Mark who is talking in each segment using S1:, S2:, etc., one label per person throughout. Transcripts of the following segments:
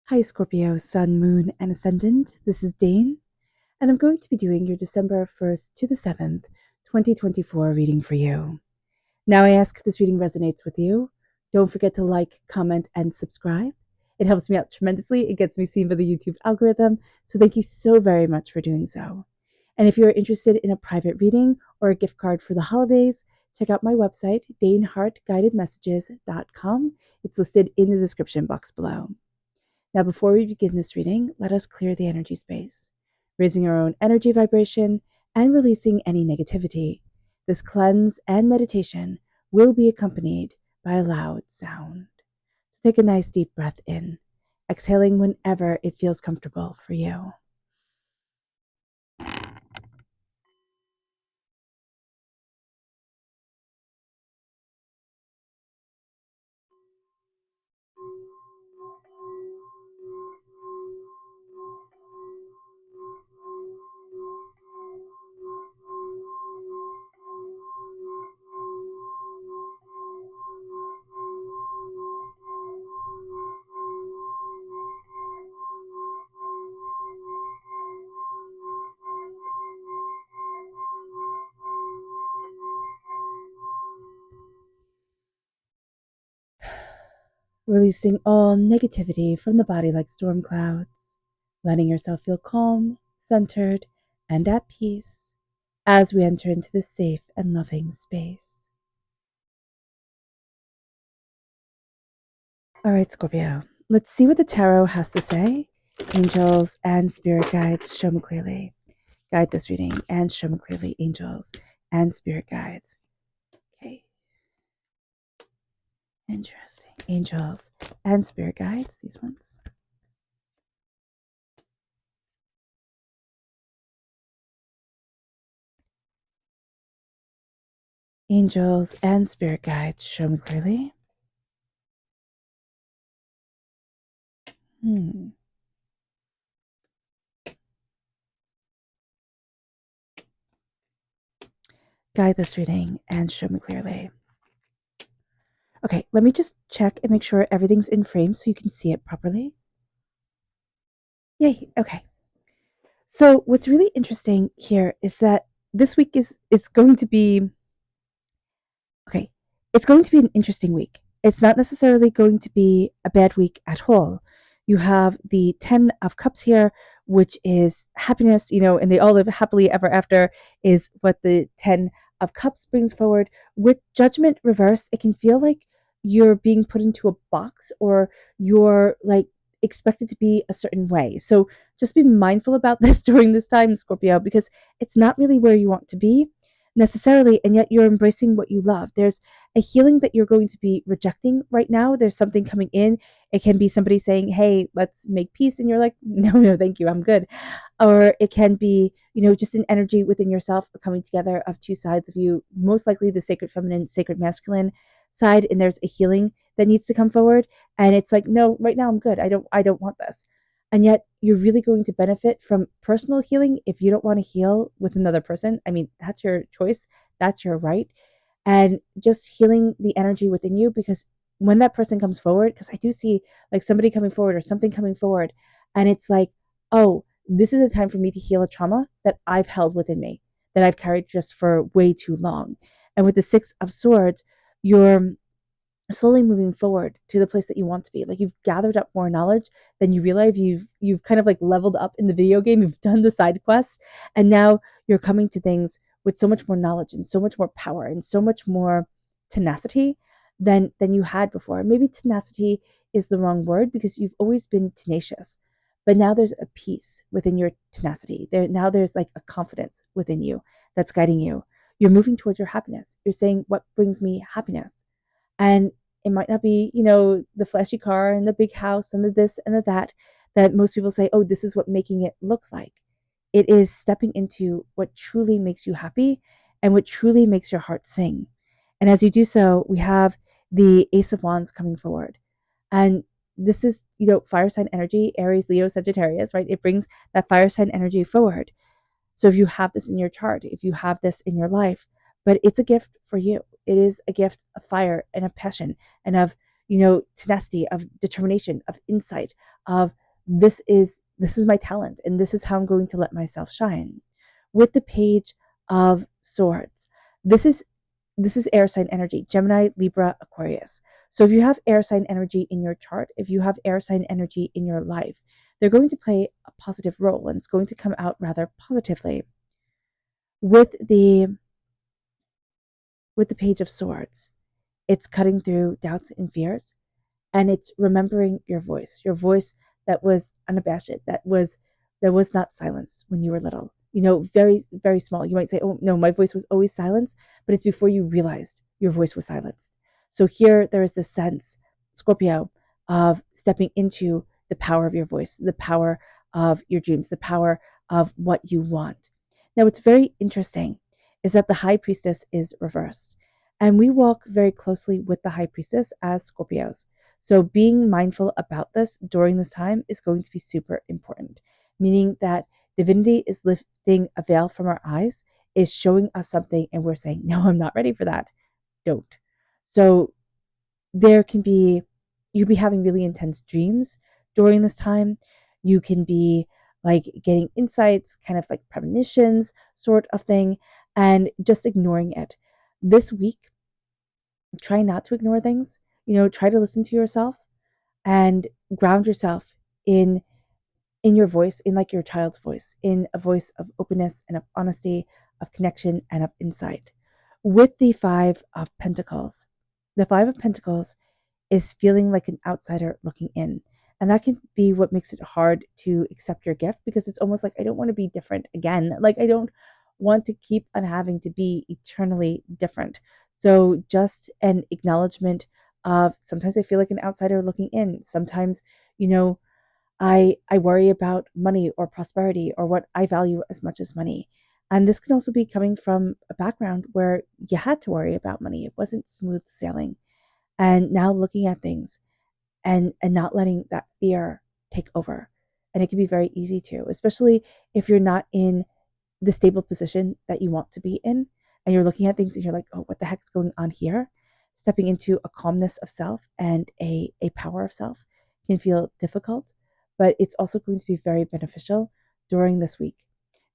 S1: Hi Scorpio, Sun, Moon, and Ascendant. This is Dane, and I'm going to be doing your December 1st to the 7th, 2024 reading for you. Now I ask if this reading resonates with you. Don't forget to like, comment, and subscribe. It helps me out tremendously. It gets me seen by the YouTube algorithm, so thank you so very much for doing so. And if you're interested in a private reading or a gift card for the holidays, check out my website, daneharttarot.com. It's listed in the description box below. Now, before we begin this reading, let us clear the energy space, raising our own energy vibration and releasing any negativity. This cleanse and meditation will be accompanied by a loud sound. So take a nice deep breath in, exhaling whenever it feels comfortable for you. Releasing all negativity from the body like storm clouds, letting yourself feel calm, centered, and at peace as we enter into this safe and loving space. All right, Scorpio, let's see what the tarot has to say. Angels and spirit guides, show me clearly. Guide this reading and show me clearly, angels and spirit guides. Okay. Interesting. Angels and spirit guides, these ones. Angels and spirit guides, show me clearly. Guide this reading and show me clearly. Okay, let me just check and make sure everything's in frame so you can see it properly. Yay, okay. So what's really interesting here is that this week it's going to be an interesting week. It's not necessarily going to be a bad week at all. You have the 10 of Cups here, which is happiness, and they all live happily ever after is what the 10 of Cups brings forward. With Judgment reversed, it can feel like you're being put into a box or you're like expected to be a certain way. So just be mindful about this during this time, Scorpio, because it's not really where you want to be necessarily, and yet you're embracing what you love. There's a healing that you're going to be rejecting right now. There's something coming in. It can be somebody saying, hey, let's make peace. And you're like, no, thank you. I'm good. Or it can be, just an energy within yourself coming together of two sides of you, most likely the sacred feminine, sacred masculine side. And there's a healing that needs to come forward. And it's like, no, right now I'm good. I don't want this. And yet you're really going to benefit from personal healing if you don't want to heal with another person. I mean, that's your choice. That's your right. And just healing the energy within you, because when that person comes forward, because I do see like somebody coming forward or something coming forward, and it's like, oh, this is a time for me to heal a trauma that I've held within me, that I've carried just for way too long. And with the Six of Swords, you're slowly moving forward to the place that you want to be. Like you've gathered up more knowledge than you realize. You've kind of like leveled up in the video game. You've done the side quests, and now you're coming to things with so much more knowledge and so much more power and so much more tenacity than you had before. Maybe tenacity is the wrong word because you've always been tenacious. But now there's a peace within your tenacity. There's like a confidence within you that's guiding you. You're moving towards your happiness. You're saying, what brings me happiness? And it might not be, the flashy car and the big house and the this and the that most people say, oh, this is what making it looks like. It is stepping into what truly makes you happy and what truly makes your heart sing. And as you do so, we have the Ace of Wands coming forward. And this is, fire sign energy, Aries, Leo, Sagittarius, right? It brings that fire sign energy forward. So if you have this in your chart, if you have this in your life, but it's a gift for you. It is a gift of fire and of passion and of, tenacity, of determination, of insight, of this is my talent and this is how I'm going to let myself shine. With the Page of Swords, this is air sign energy, Gemini, Libra, Aquarius. So if you have air sign energy in your chart, if you have air sign energy in your life, they're going to play a positive role and it's going to come out rather positively. With the Page of Swords, it's cutting through doubts and fears, and it's remembering your voice that was unabashed, that was not silenced when you were little. Very, very small. You might say, oh no, my voice was always silenced, but it's before you realized your voice was silenced. So here there is this sense, Scorpio, of stepping into the power of your voice, the power of your dreams, the power of what you want. Now, what's very interesting is that the High Priestess is reversed, and we walk very closely with the High Priestess as Scorpios. So being mindful about this during this time is going to be super important, meaning that divinity is lifting a veil from our eyes, is showing us something, and we're saying, no, I'm not ready for that. Don't. So there can be, you'll be having really intense dreams during this time. You can be like getting insights, kind of like premonitions sort of thing, and just ignoring it. This week, try not to ignore things. Try to listen to yourself and ground yourself in your voice, in like your child's voice, in a voice of openness and of honesty, of connection and of insight. With the Five of Pentacles, the Five of Pentacles is feeling like an outsider looking in. And that can be what makes it hard to accept your gift, because it's almost like, I don't want to be different again. Like, I don't want to keep on having to be eternally different. So just an acknowledgement of, sometimes I feel like an outsider looking in. Sometimes, I worry about money or prosperity or what I value as much as money. And this can also be coming from a background where you had to worry about money. It wasn't smooth sailing. And now looking at things and not letting that fear take over. And it can be very easy to, especially if you're not in the stable position that you want to be in, and you're looking at things and you're like, oh, what the heck's going on here? Stepping into a calmness of self and a power of self can feel difficult, but it's also going to be very beneficial during this week.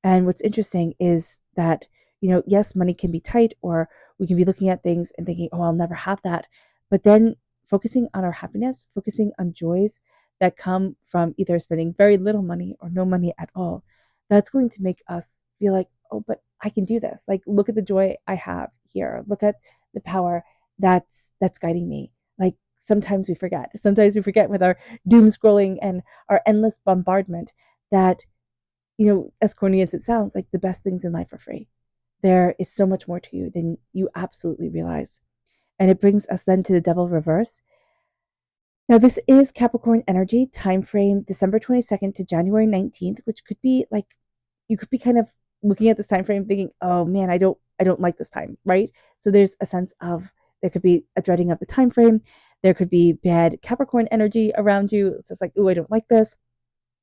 S1: And what's interesting is that, yes, money can be tight, or we can be looking at things and thinking, oh, I'll never have that. But then focusing on our happiness, focusing on joys that come from either spending very little money or no money at all, that's going to make us feel like, oh, but I can do this. Like, look at the joy I have here. Look at the power that's guiding me. Like, sometimes we forget. Sometimes we forget with our doom scrolling and our endless bombardment that, as corny as it sounds, like the best things in life are free. There is so much more to you than you absolutely realize. And it brings us then to the Devil reverse. Now, this is Capricorn energy, time frame December 22nd to January 19th, which could be like, you could be kind of looking at this time frame thinking, oh man, I don't like this time, right? So there's a sense of, there could be a dreading of the time frame. There could be bad Capricorn energy around you. It's just like, oh, I don't like this.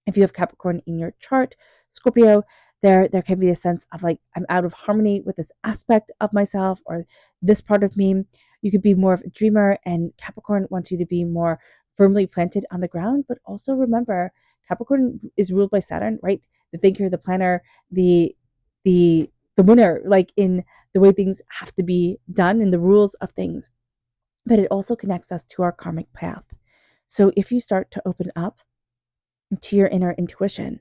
S1: If you have Capricorn in your chart, Scorpio, there can be a sense of like, I'm out of harmony with this aspect of myself or this part of me. You could be more of a dreamer, and Capricorn wants you to be more firmly planted on the ground. But also remember, Capricorn is ruled by Saturn, right? The thinker, the planner, the winner, like in the way things have to be done and the rules of things. But it also connects us to our karmic path. So if you start to open up to your inner intuition,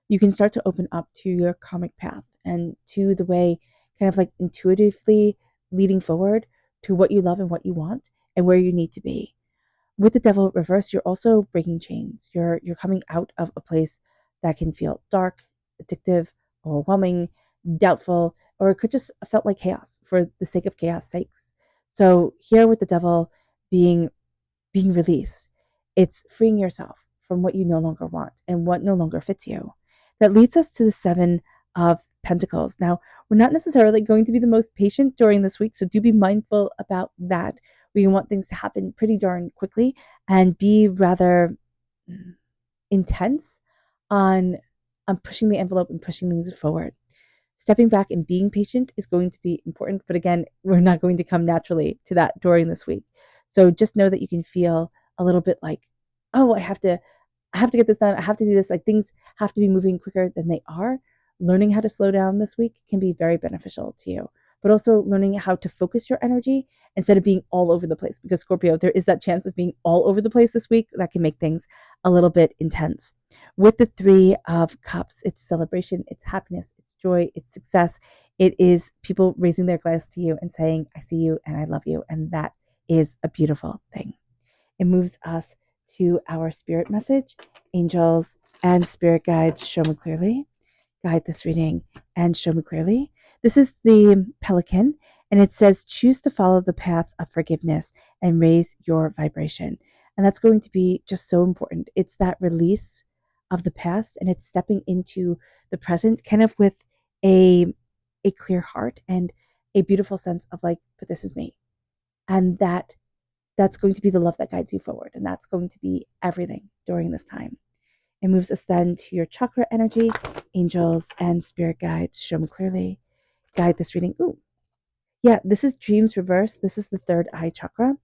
S1: you can start to open up to your karmic path and to the way, kind of like intuitively leading forward to what you love and what you want and where you need to be. With the Devil reverse, you're also breaking chains. You're coming out of a place that can feel dark, addictive, overwhelming, doubtful, or it could just felt like chaos for the sake of chaos sakes. So here with the Devil being released, it's freeing yourself from what you no longer want and what no longer fits you. That leads us to the Seven of Pentacles. Now, we're not necessarily going to be the most patient during this week, so do be mindful about that. We want things to happen pretty darn quickly and be rather intense on pushing the envelope and pushing things forward. Stepping back and being patient is going to be important, but again, we're not going to come naturally to that during this week. So just know that you can feel a little bit like, oh, I have to get this done. I have to do this. Like things have to be moving quicker than they are. Learning how to slow down this week can be very beneficial to you, but also learning how to focus your energy instead of being all over the place. Because Scorpio, there is that chance of being all over the place this week that can make things a little bit intense. With the Three of Cups, it's celebration, it's happiness, it's joy, it's success. It is people raising their glass to you and saying, I see you and I love you. And that is a beautiful thing. It moves us to our spirit message. Angels and spirit guides, show me clearly. Guide this reading and show me clearly. This is the pelican, and it says, choose to follow the path of forgiveness and raise your vibration. And that's going to be just so important. It's that release of the past, and it's stepping into the present kind of with a clear heart and a beautiful sense of like, but this is me. And that's going to be the love that guides you forward. And that's going to be everything during this time. It moves us then to your chakra energy. Angels and spirit guides, show me clearly. Guide this reading. Ooh, yeah, this is dreams reverse. This is the third eye chakra.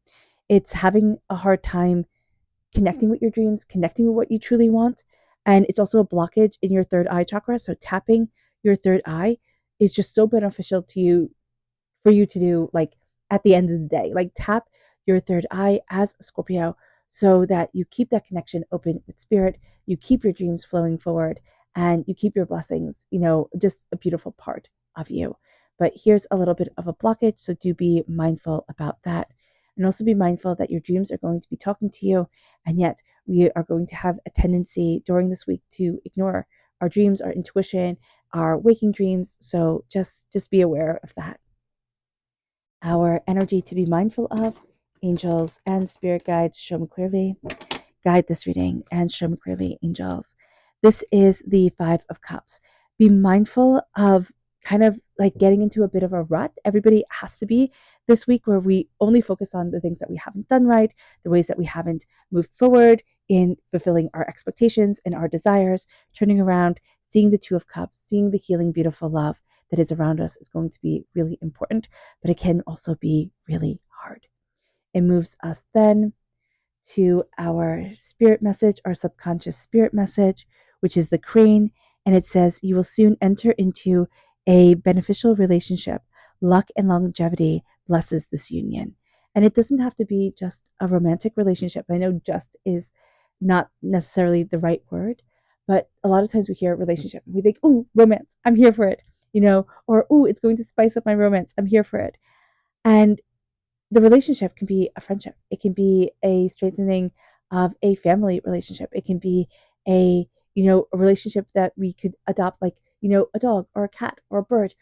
S1: It's having a hard time connecting with your dreams, connecting with what you truly want. And it's also a blockage in your third eye chakra. So tapping your third eye is just so beneficial to you for you to do like at the end of the day. Like tap your third eye as a Scorpio so that you keep that connection open with spirit, you keep your dreams flowing forward, and you keep your blessings, just a beautiful part of you. But here's a little bit of a blockage, so do be mindful about that. And also be mindful that your dreams are going to be talking to you, and yet we are going to have a tendency during this week to ignore our dreams, our intuition, our waking dreams. So just be aware of that. Our energy to be mindful of. Angels and spirit guides, show me clearly. Guide this reading and show me clearly, angels. This is the Five of Cups. Be mindful of kind of like getting into a bit of a rut. Everybody has to be this week where we only focus on the things that we haven't done right, the ways that we haven't moved forward in fulfilling our expectations and our desires, turning around, seeing the Two of Cups, seeing the healing, beautiful love that is around us is going to be really important, but it can also be really hard. It moves us then to our spirit message, our subconscious spirit message, which is the crane. And it says, you will soon enter into a beneficial relationship. Luck and longevity blesses this union. And it doesn't have to be just a romantic relationship. I know just is not necessarily the right word, but a lot of times we hear relationship and we think, oh, romance, I'm here for it, or oh, it's going to spice up my romance, I'm here for it. And the relationship can be a friendship. It can be a strengthening of a family relationship. It can be a relationship that we could adopt, like, a dog or a cat or a bird.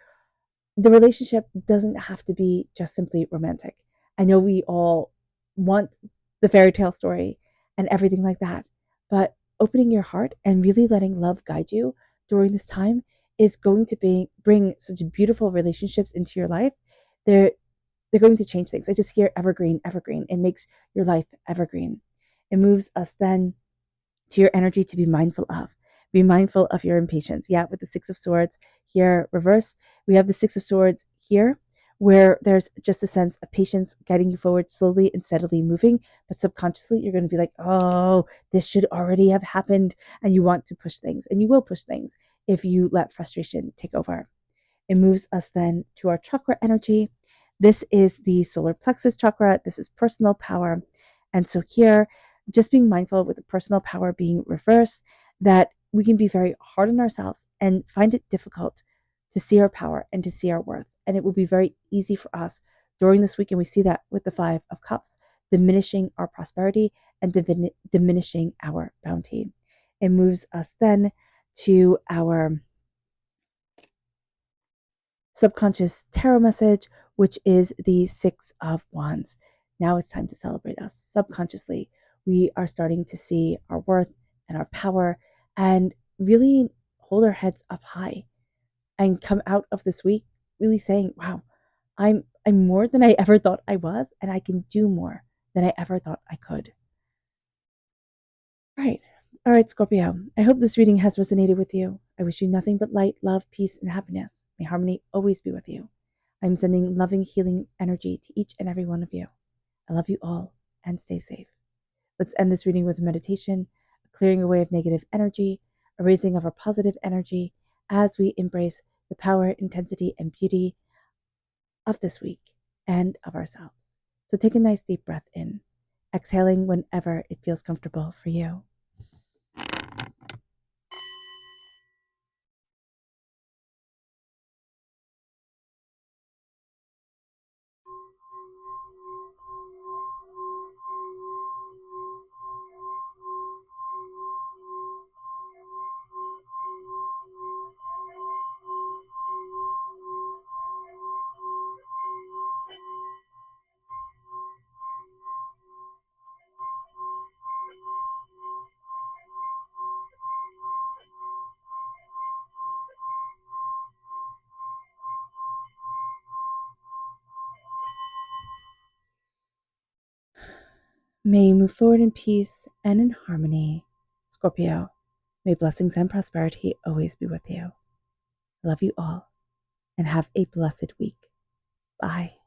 S1: The relationship doesn't have to be just simply romantic. I know we all want the fairy tale story and everything like that, but opening your heart and really letting love guide you during this time is going to bring such beautiful relationships into your life. They're they're going to change things. I just hear evergreen, evergreen. It makes your life evergreen. It moves us then to your energy to be mindful of. Be mindful of your impatience. Yeah, with the Six of Swords here reverse, we have the Six of Swords here, where there's just a sense of patience guiding you forward slowly and steadily moving, but subconsciously you're going to be like, oh, this should already have happened. And you want to push things, and you will push things if you let frustration take over. It moves us then to our chakra energy. This is the solar plexus chakra. This is personal power. And so here, just being mindful with the personal power being reversed, that we can be very hard on ourselves and find it difficult to see our power and to see our worth. And it will be very easy for us during this week. And we see that with the Five of Cups, diminishing our prosperity and diminishing our bounty. It moves us then to our subconscious tarot message, which is the Six of Wands. Now it's time to celebrate us. Subconsciously, we are starting to see our worth and our power and really hold our heads up high and come out of this week really saying, wow, I'm more than I ever thought I was, and I can do more than I ever thought I could. Right. All right, Scorpio. I hope this reading has resonated with you. I wish you nothing but light, love, peace, and happiness. May harmony always be with you. I'm sending loving, healing energy to each and every one of you. I love you all. and stay safe. Let's end this reading with a meditation, a clearing away of negative energy, a raising of our positive energy as we embrace the power, intensity, and beauty of this week and of ourselves. So take a nice deep breath in, exhaling whenever it feels comfortable for you. May you move forward in peace and in harmony. Scorpio, may blessings and prosperity always be with you. I love you all and have a blessed week. Bye.